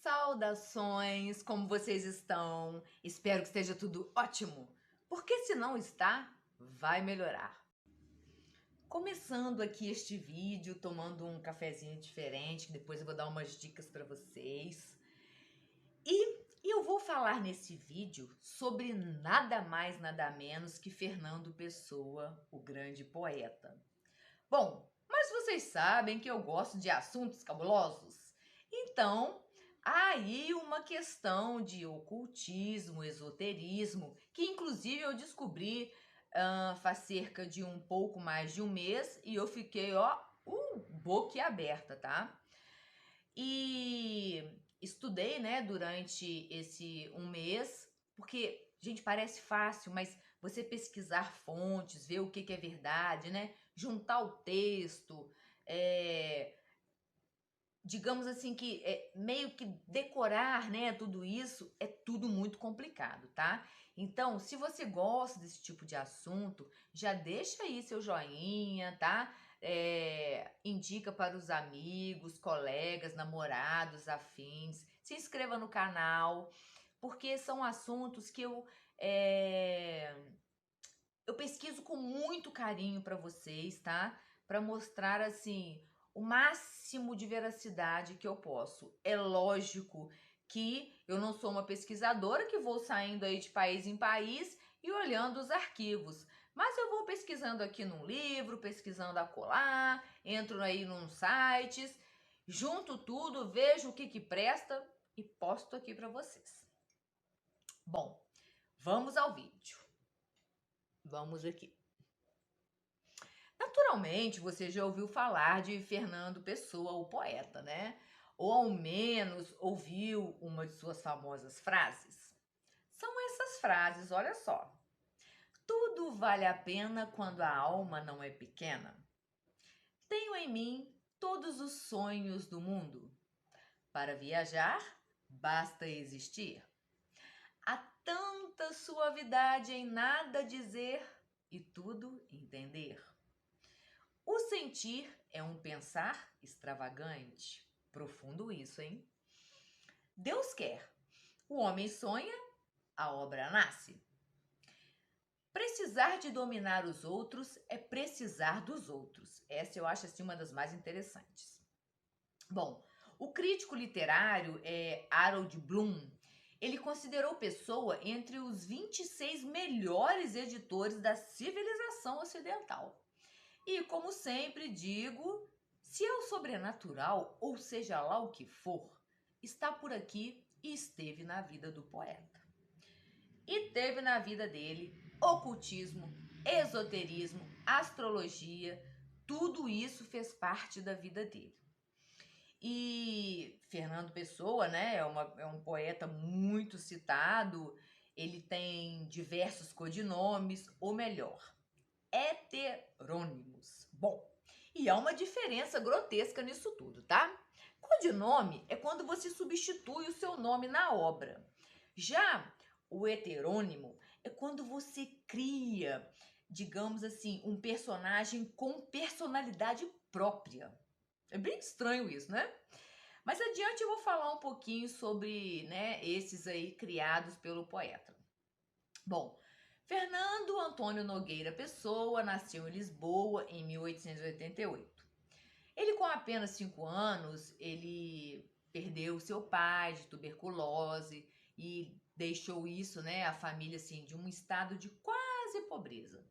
Saudações, como vocês estão? Espero que esteja tudo ótimo, porque se não está, vai melhorar. Começando aqui este vídeo, tomando um cafezinho diferente, que depois eu vou dar umas dicas para vocês. E eu vou falar nesse vídeo sobre nada mais, nada menos que Fernando Pessoa, o grande poeta. Bom, mas vocês sabem que eu gosto de assuntos cabulosos, então há aí uma questão de ocultismo, esoterismo, que inclusive eu descobri faz cerca de um pouco mais de um mês e eu fiquei, boquiaberta, tá? E estudei, né, durante esse um mês, porque, gente, parece fácil, mas você pesquisar fontes, ver o que é verdade, né, juntar o texto, digamos assim que meio que decorar, né, tudo isso é tudo muito complicado, tá? Então, se você gosta desse tipo de assunto, já deixa aí seu joinha, tá? Indica para os amigos, colegas, namorados, afins. Se inscreva no canal, porque são assuntos que eu pesquiso com muito carinho para vocês, tá? Para mostrar assim o máximo de veracidade que eu posso. É lógico que eu não sou uma pesquisadora que vou saindo aí de país em país e olhando os arquivos. Mas eu vou pesquisando aqui num livro, pesquisando acolá, entro aí num sites, junto tudo, vejo o que presta e posto aqui para vocês. Bom, vamos ao vídeo. Vamos aqui. Naturalmente, você já ouviu falar de Fernando Pessoa, o poeta, né? Ou ao menos ouviu uma de suas famosas frases. São essas frases, olha só. Tudo vale a pena quando a alma não é pequena. Tenho em mim todos os sonhos do mundo. Para viajar, basta existir. Há tanta suavidade em nada dizer e tudo entender. O sentir é um pensar extravagante. Profundo isso, hein? Deus quer. O homem sonha, a obra nasce. Precisar de dominar os outros é precisar dos outros. Essa eu acho assim uma das mais interessantes. Bom, o crítico literário Harold Bloom, ele considerou Pessoa entre os 26 melhores editores da civilização ocidental. E como sempre digo, se é o sobrenatural, ou seja lá o que for, está por aqui e esteve na vida do poeta. E teve na vida dele ocultismo, esoterismo, astrologia, tudo isso fez parte da vida dele. E Fernando Pessoa, né, é um poeta muito citado, ele tem diversos codinomes, ou melhor, heterônimos. Bom, e há uma diferença grotesca nisso tudo, tá? Codinome é quando você substitui o seu nome na obra. Já o heterônimo é quando você cria, digamos assim, um personagem com personalidade própria. É bem estranho isso, né? Mas adiante eu vou falar um pouquinho sobre, né, esses aí criados pelo poeta. Bom, Fernando Antônio Nogueira Pessoa nasceu em Lisboa em 1888. Ele, com apenas 5 anos, ele perdeu seu pai de tuberculose e deixou isso, né, a família assim, de um estado de quase pobreza.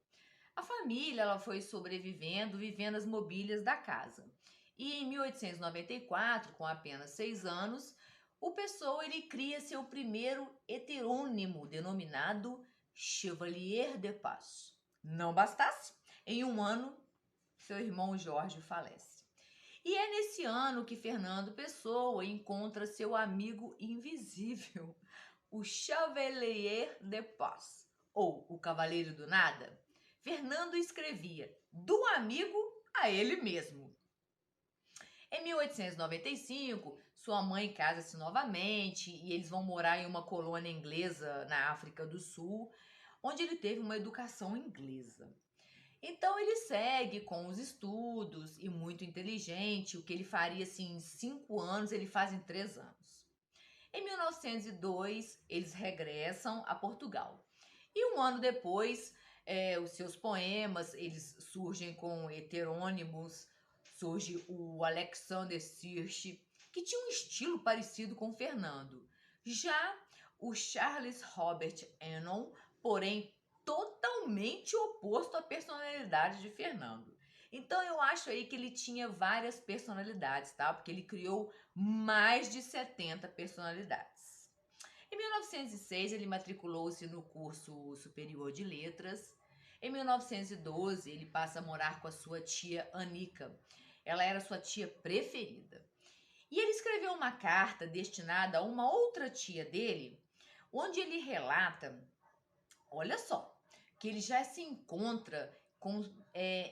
A família ela foi sobrevivendo, vivendo as mobílias da casa. E em 1894, com apenas 6 anos, o Pessoa ele cria seu primeiro heterônimo, denominado Chevalier de Paz. Não bastasse, em um ano, seu irmão Jorge falece. E é nesse ano que Fernando Pessoa encontra seu amigo invisível, o Chevalier de Paz, ou o Cavaleiro do Nada. Fernando escrevia do amigo a ele mesmo. Em 1895, sua mãe casa-se novamente e eles vão morar em uma colônia inglesa na África do Sul, onde ele teve uma educação inglesa. Então ele segue com os estudos e muito inteligente, o que ele faria assim em 5 anos, ele faz em 3 anos. Em 1902, eles regressam a Portugal. E um ano depois, os seus poemas, eles surgem com heterônimos, surge o Alexander Sirch, que tinha um estilo parecido com Fernando. Já o Charles Robert Annon, porém totalmente oposto à personalidade de Fernando. Então eu acho aí que ele tinha várias personalidades, tá? Porque ele criou mais de 70 personalidades. Em 1906, ele matriculou-se no curso superior de letras. Em 1912, ele passa a morar com a sua tia Anica. Ela era sua tia preferida. E ele escreveu uma carta destinada a uma outra tia dele, onde ele relata, olha só, que ele já se encontra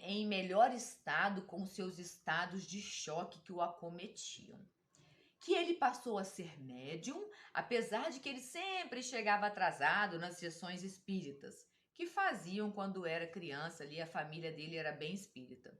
em melhor estado com seus estados de choque que o acometiam. Que ele passou a ser médium, apesar de que ele sempre chegava atrasado nas sessões espíritas, que faziam quando era criança ali, a família dele era bem espírita.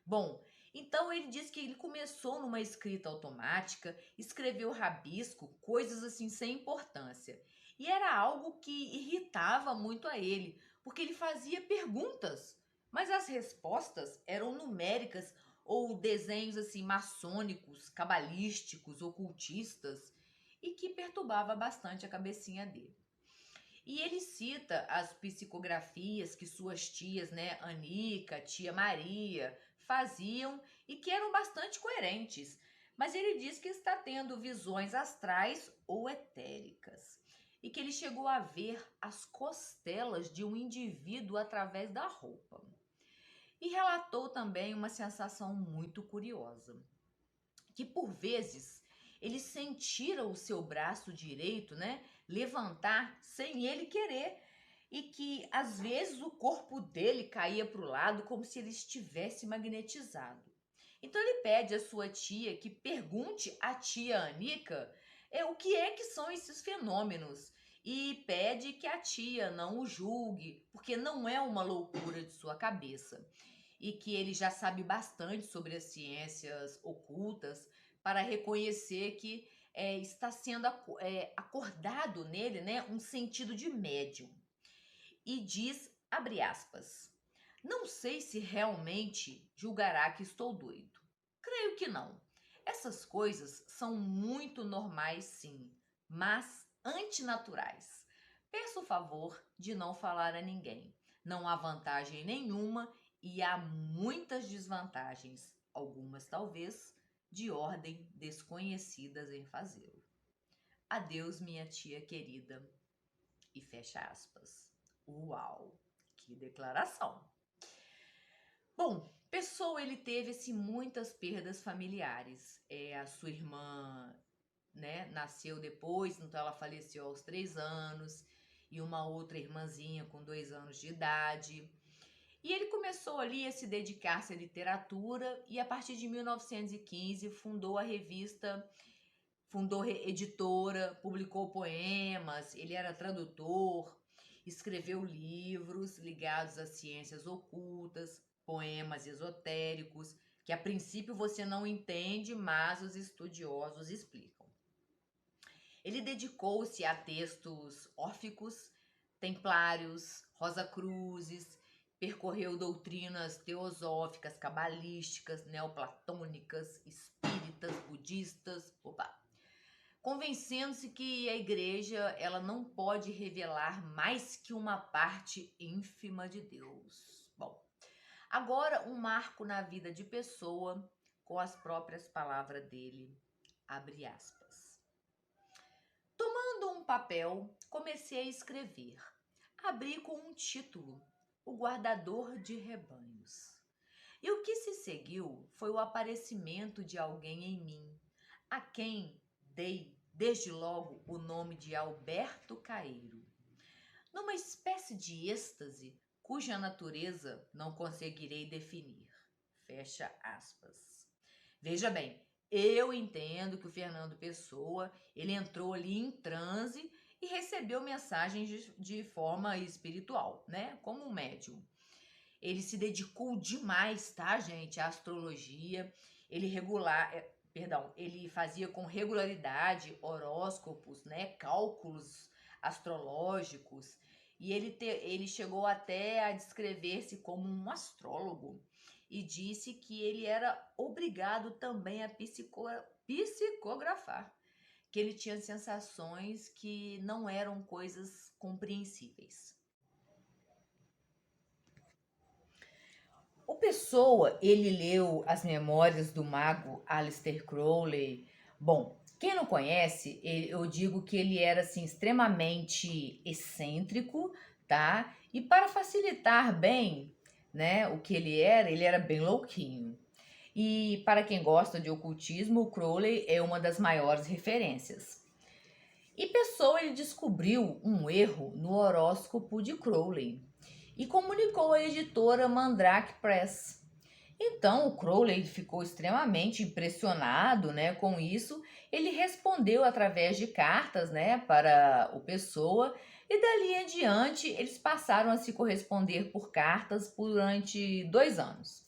Bom, então ele diz que ele começou numa escrita automática, escreveu rabisco, coisas assim sem importância. E era algo que irritava muito a ele, porque ele fazia perguntas, mas as respostas eram numéricas ou desenhos assim maçônicos, cabalísticos, ocultistas, e que perturbava bastante a cabecinha dele. E ele cita as psicografias que suas tias, né, Anica, tia Maria, faziam e que eram bastante coerentes. Mas ele diz que está tendo visões astrais ou etéricas e que ele chegou a ver as costelas de um indivíduo através da roupa. E relatou também uma sensação muito curiosa, que por vezes ele sentira o seu braço direito, né, levantar sem ele querer, e que às vezes o corpo dele caía para o lado como se ele estivesse magnetizado. Então ele pede à sua tia que pergunte à tia Anica o que é que são esses fenômenos e pede que a tia não o julgue, porque não é uma loucura de sua cabeça e que ele já sabe bastante sobre as ciências ocultas para reconhecer que está sendo acordado nele, né, um sentido de médium. E diz, abre aspas, não sei se realmente julgará que estou doido. Creio que não. Essas coisas são muito normais, sim, mas antinaturais. Peço o favor de não falar a ninguém. Não há vantagem nenhuma e há muitas desvantagens, algumas talvez de ordem desconhecidas em fazê-lo. Adeus, minha tia querida. E fecha aspas. Uau, que declaração! Bom, Pessoa ele teve assim, muitas perdas familiares. A sua irmã, né, nasceu depois, então ela faleceu aos 3 anos, e uma outra irmãzinha com 2 anos de idade. E ele começou ali a se dedicar-se à literatura e a partir de 1915 fundou a revista, fundou editora, publicou poemas, ele era tradutor, escreveu livros ligados às ciências ocultas, poemas esotéricos, que a princípio você não entende, mas os estudiosos explicam. Ele dedicou-se a textos órficos, templários, rosacruzes, percorreu doutrinas teosóficas, cabalísticas, neoplatônicas, espíritas, budistas, convencendo-se que a igreja ela não pode revelar mais que uma parte ínfima de Deus. Bom, agora um marco na vida de Pessoa com as próprias palavras dele, abre aspas. Tomando um papel, comecei a escrever. Abri com um título, O Guardador de Rebanhos. E o que se seguiu foi o aparecimento de alguém em mim, a quem dei desde logo o nome de Alberto Caeiro, numa espécie de êxtase cuja natureza não conseguirei definir. Fecha aspas. Veja bem, eu entendo que o Fernando Pessoa, ele entrou ali em transe e recebeu mensagens de forma espiritual, né? Como um médium. Ele se dedicou demais, tá, gente, à astrologia. Ele perdão, ele fazia com regularidade horóscopos, né, cálculos astrológicos, e ele chegou até a descrever-se como um astrólogo e disse que ele era obrigado também a psicografar, que ele tinha sensações que não eram coisas compreensíveis. O Pessoa, ele leu as memórias do mago Aleister Crowley. Bom, quem não conhece, eu digo que ele era assim extremamente excêntrico, tá? E para facilitar bem, né, o que ele era bem louquinho. E para quem gosta de ocultismo, o Crowley é uma das maiores referências. E Pessoa ele descobriu um erro no horóscopo de Crowley e comunicou à editora Mandrake Press. Então o Crowley ficou extremamente impressionado, né, com isso. Ele respondeu através de cartas, né, para o Pessoa, e dali em diante eles passaram a se corresponder por cartas durante 2 anos.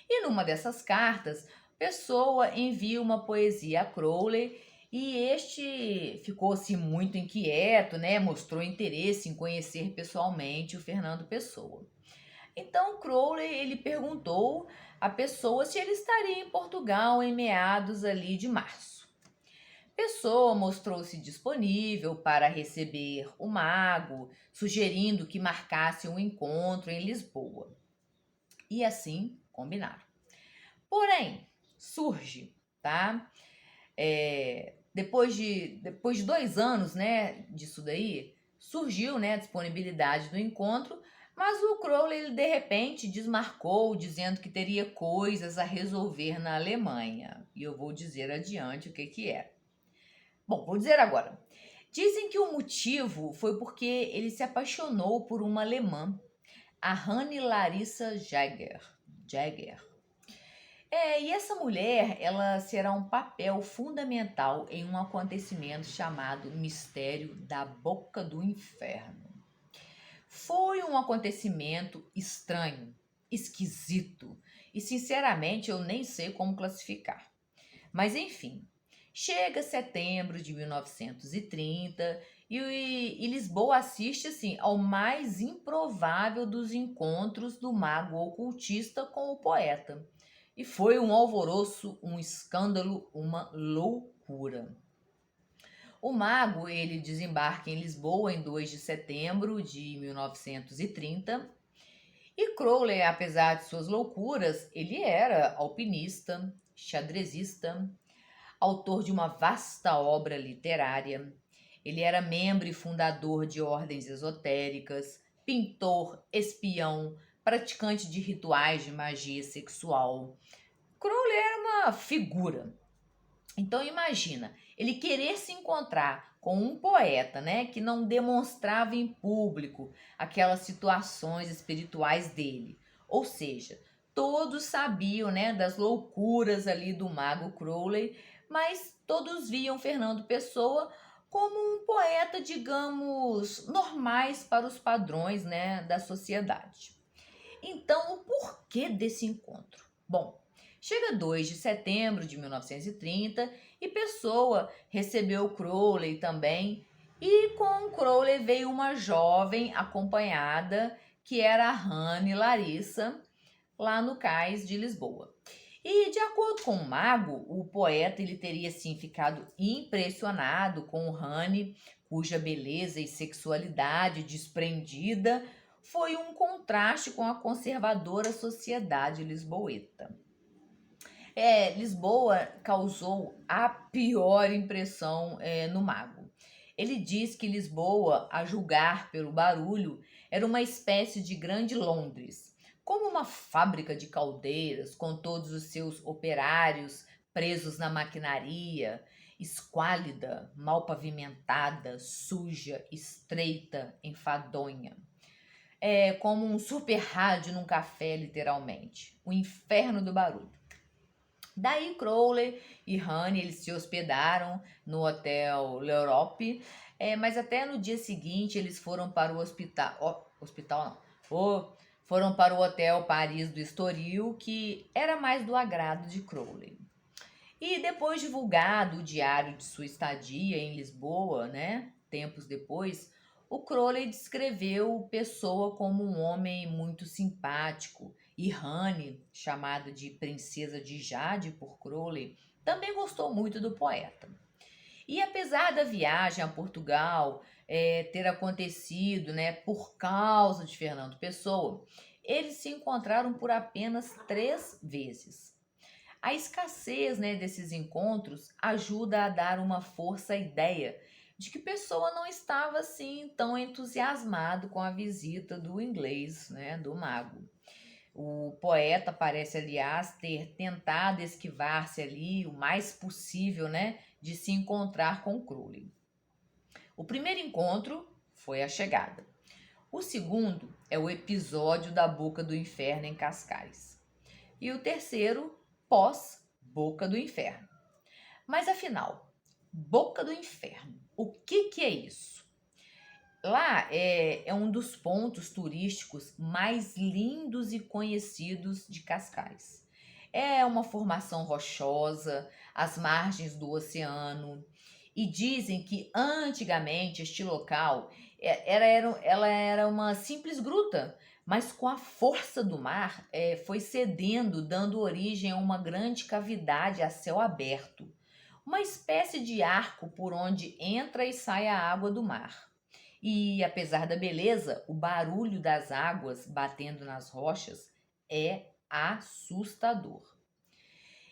E numa dessas cartas, Pessoa envia uma poesia a Crowley e este ficou-se muito inquieto, né? Mostrou interesse em conhecer pessoalmente o Fernando Pessoa. Então Crowley ele perguntou à Pessoa se ele estaria em Portugal em meados ali de março. Pessoa mostrou-se disponível para receber o mago, sugerindo que marcasse um encontro em Lisboa. E assim combinaram. Porém, surge, tá? Depois de 2 anos, né, disso daí, surgiu, né, a disponibilidade do encontro, mas o Crowley, ele, de repente, desmarcou, dizendo que teria coisas a resolver na Alemanha. E eu vou dizer adiante o que é. Bom, vou dizer agora. Dizem que o motivo foi porque ele se apaixonou por uma alemã, a Hanne Larissa Jäger. E essa mulher, ela será um papel fundamental em um acontecimento chamado Mistério da Boca do Inferno. Foi um acontecimento estranho, esquisito, e sinceramente eu nem sei como classificar. Mas enfim, chega setembro de 1930 e Lisboa assiste assim, ao mais improvável dos encontros do mago ocultista com o poeta. E foi um alvoroço, um escândalo, uma loucura. O mago, ele desembarca em Lisboa em 2 de setembro de 1930. E Crowley, apesar de suas loucuras, ele era alpinista, xadrezista, autor de uma vasta obra literária. Ele era membro e fundador de ordens esotéricas, pintor, espião, praticante de rituais de magia sexual. Crowley era uma figura. Então imagina, ele querer se encontrar com um poeta, né, que não demonstrava em público aquelas situações espirituais dele. Ou seja, todos sabiam, né, das loucuras ali do mago Crowley, mas todos viam Fernando Pessoa como um poeta, digamos, normais para os padrões, né, da sociedade. Então, o porquê desse encontro? Bom, chega 2 de setembro de 1930 e Pessoa recebeu Crowley também, e com Crowley veio uma jovem acompanhada que era a Hanne Larissa, lá no cais de Lisboa. E de acordo com o mago, o poeta ele teria sim ficado impressionado com o Hanne, cuja beleza e sexualidade desprendida foi um contraste com a conservadora sociedade lisboeta. Lisboa causou a pior impressão no mago. Ele diz que Lisboa, a julgar pelo barulho, era uma espécie de grande Londres, como uma fábrica de caldeiras, com todos os seus operários presos na maquinaria, esquálida, mal pavimentada, suja, estreita, enfadonha. Como um super rádio num café, literalmente. O inferno do barulho. Daí Crowley e Hanne eles se hospedaram no hotel L'Europe, mas até no dia seguinte eles foram para o foram para o hotel Paris do Estoril, que era mais do agrado de Crowley. E depois divulgado o diário de sua estadia em Lisboa, né, tempos depois, o Crowley descreveu Pessoa como um homem muito simpático e Honey, chamada de Princesa de Jade por Crowley, também gostou muito do poeta. E apesar da viagem a Portugal ter acontecido, né, por causa de Fernando Pessoa, eles se encontraram por apenas 3 vezes. A escassez, né, desses encontros ajuda a dar uma força à ideia de que Pessoa não estava assim tão entusiasmado com a visita do inglês, né, do mago. O poeta parece, aliás, ter tentado esquivar-se ali o mais possível, né, de se encontrar com Crowley. O primeiro encontro foi a chegada. O segundo é o episódio da Boca do Inferno em Cascais. E o terceiro, pós-Boca do Inferno. Mas afinal, Boca do Inferno, o que é isso? Lá é um dos pontos turísticos mais lindos e conhecidos de Cascais. É uma formação rochosa, às margens do oceano, e dizem que antigamente este local ela era uma simples gruta, mas com a força do mar foi cedendo, dando origem a uma grande cavidade a céu aberto, uma espécie de arco por onde entra e sai a água do mar. E apesar da beleza, o barulho das águas batendo nas rochas é assustador.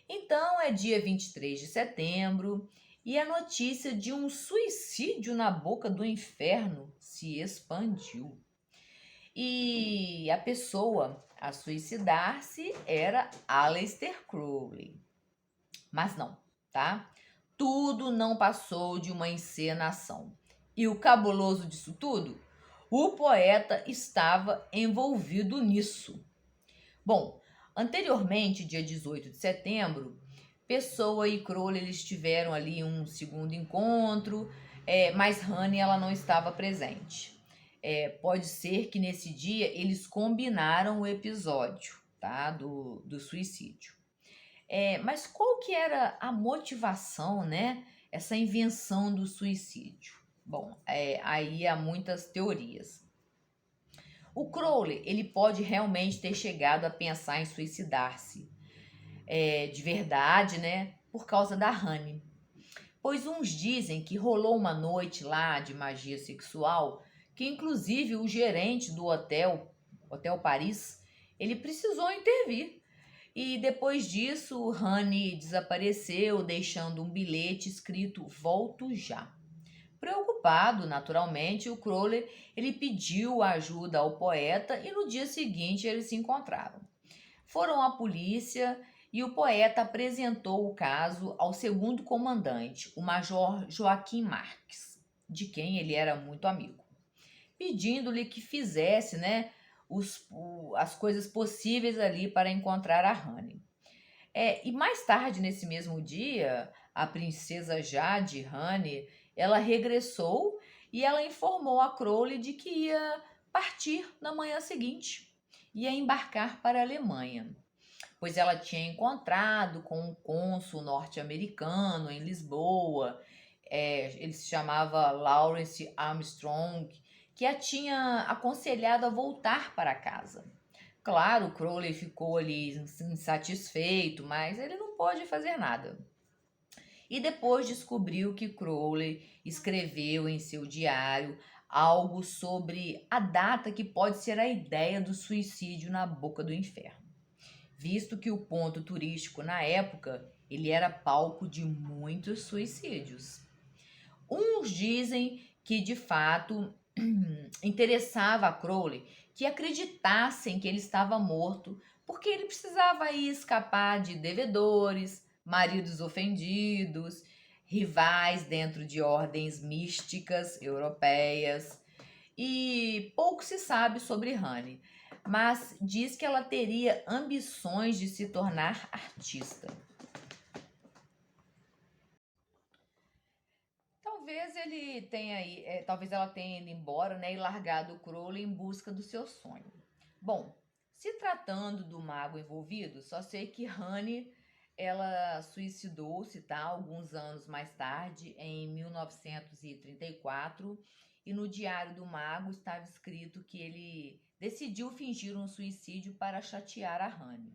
Então é dia 23 de setembro e a notícia de um suicídio na boca do inferno se expandiu. E a pessoa a suicidar-se era Aleister Crowley. Mas não, tá? Tudo não passou de uma encenação. E o cabuloso disso tudo? O poeta estava envolvido nisso. Bom, anteriormente, dia 18 de setembro, Pessoa e Crowley eles tiveram ali um segundo encontro, mas Honey ela não estava presente. Pode ser que nesse dia eles combinaram o episódio, tá, do suicídio. Mas qual que era a motivação, né? Essa invenção do suicídio? Bom, aí há muitas teorias. O Crowley, ele pode realmente ter chegado a pensar em suicidar-se, de verdade, né? Por causa da Honey. Pois uns dizem que rolou uma noite lá de magia sexual, que inclusive o gerente do Hotel Paris, ele precisou intervir. E depois disso, Honey desapareceu, deixando um bilhete escrito "Volto já". Preocupado, naturalmente, o Crowley ele pediu ajuda ao poeta e no dia seguinte eles se encontraram. Foram à polícia e o poeta apresentou o caso ao segundo comandante, o major Joaquim Marques, de quem ele era muito amigo, pedindo-lhe que fizesse, né, as coisas possíveis ali para encontrar a Honey. E mais tarde, nesse mesmo dia, a princesa Jade Honey, ela regressou e ela informou a Crowley de que ia partir na manhã seguinte, ia embarcar para a Alemanha, pois ela tinha encontrado com um cônsul norte-americano em Lisboa, ele se chamava Lawrence Armstrong, que a tinha aconselhado a voltar para casa. Claro, o Crowley ficou ali insatisfeito, mas ele não pôde fazer nada. E depois descobriu que Crowley escreveu em seu diário algo sobre a data que pode ser a ideia do suicídio na boca do inferno, visto que o ponto turístico na época ele era palco de muitos suicídios. Uns dizem que de fato interessava a Crowley que acreditassem que ele estava morto, porque ele precisava aí escapar de devedores, maridos ofendidos, rivais dentro de ordens místicas europeias. E pouco se sabe sobre Honey, mas diz que ela teria ambições de se tornar artista. Talvez ela tenha ido embora, né, e largado o Crowley em busca do seu sonho. Bom, se tratando do mago envolvido, só sei que Honey ela suicidou-se, tá? Alguns anos mais tarde, em 1934, e no Diário do Mago estava escrito que ele decidiu fingir um suicídio para chatear a Honey.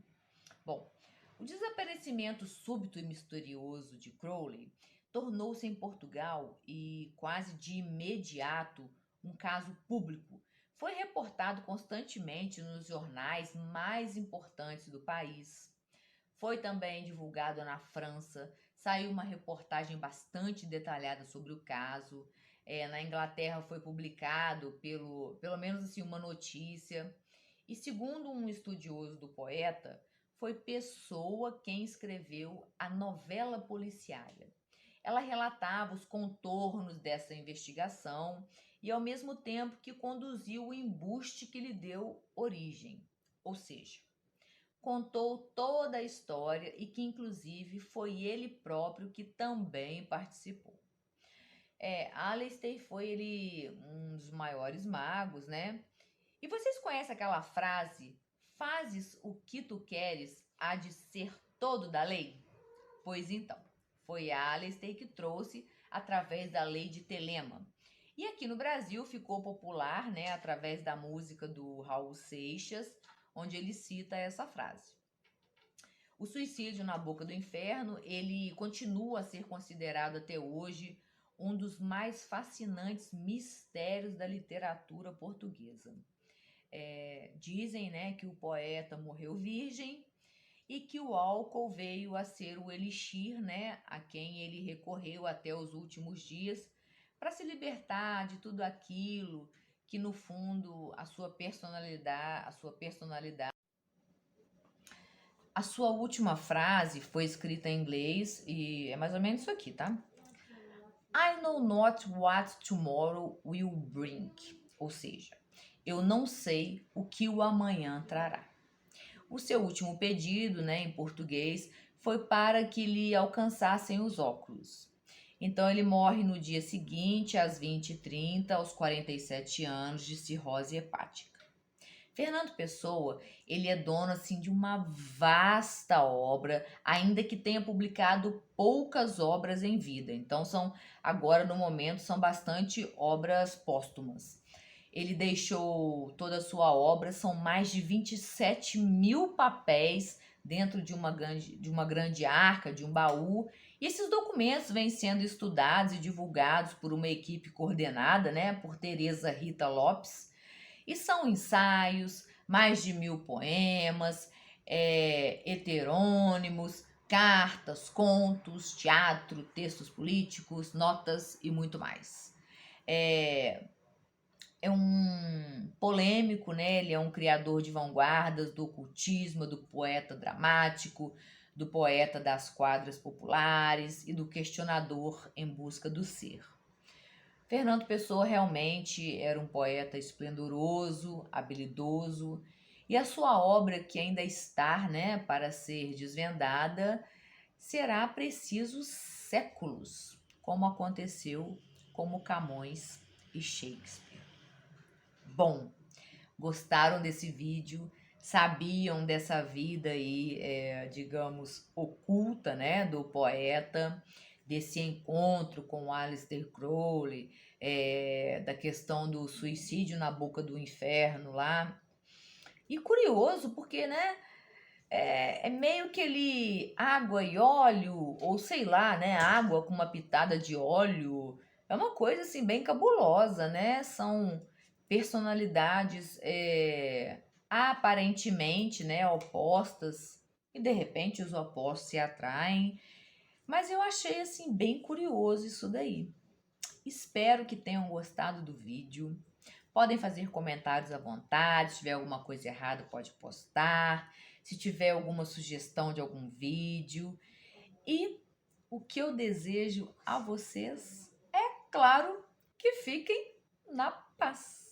Bom, o desaparecimento súbito e misterioso de Crowley tornou-se em Portugal e quase de imediato um caso público. Foi reportado constantemente nos jornais mais importantes do país. Foi também divulgado na França, saiu uma reportagem bastante detalhada sobre o caso. Na Inglaterra foi publicado pelo menos assim, uma notícia. E segundo um estudioso do poeta, foi Pessoa quem escreveu a novela policiária. Ela relatava os contornos dessa investigação e, ao mesmo tempo, que conduziu o embuste que lhe deu origem. Ou seja, contou toda a história e que, inclusive, foi ele próprio que também participou. Aleister foi um dos maiores magos, né? E vocês conhecem aquela frase: fazes o que tu queres, há de ser todo da lei? Pois então, foi Aleister que trouxe através da lei de Telema. E aqui no Brasil ficou popular, né, através da música do Raul Seixas, onde ele cita essa frase. O suicídio na boca do inferno, ele continua a ser considerado até hoje um dos mais fascinantes mistérios da literatura portuguesa. Dizem, né, que o poeta morreu virgem e que o álcool veio a ser o elixir, né, a quem ele recorreu até os últimos dias para se libertar de tudo aquilo que no fundo a sua personalidade. A sua última frase foi escrita em inglês e é mais ou menos isso aqui, tá? I know not what tomorrow will bring. Ou seja, eu não sei o que o amanhã trará. O seu último pedido, né, em português, foi para que lhe alcançassem os óculos. Então ele morre no dia seguinte, às 20h30, aos 47 anos, de cirrose hepática. Fernando Pessoa, ele é dono assim de uma vasta obra, ainda que tenha publicado poucas obras em vida. Então agora no momento são bastante obras póstumas. Ele deixou toda a sua obra, são mais de 27 mil papéis dentro de uma grande arca, de um baú. E esses documentos vêm sendo estudados e divulgados por uma equipe coordenada, né, por Teresa Rita Lopes. E são ensaios, mais de 1000 poemas, heterônimos, cartas, contos, teatro, textos políticos, notas e muito mais. É um polêmico, né? Ele é um criador de vanguardas do ocultismo, do poeta dramático, do poeta das quadras populares e do questionador em busca do ser. Fernando Pessoa realmente era um poeta esplendoroso, habilidoso, e a sua obra, que ainda está, né, para ser desvendada, será preciso séculos, como aconteceu com Camões e Shakespeare. Bom, gostaram desse vídeo? Sabiam dessa vida aí, digamos, oculta, né, do poeta, desse encontro com Aleister Crowley, da questão do suicídio na boca do inferno lá. E curioso, porque, né, é meio que ele água e óleo, ou sei lá, né, água com uma pitada de óleo. É uma coisa assim bem cabulosa, né? São personalidades aparentemente, né, opostas, e de repente os opostos se atraem. Mas eu achei assim bem curioso isso daí. Espero que tenham gostado do vídeo. Podem fazer comentários à vontade. Se tiver alguma coisa errada, pode postar. Se tiver alguma sugestão de algum vídeo. E o que eu desejo a vocês é, claro, que fiquem na paz.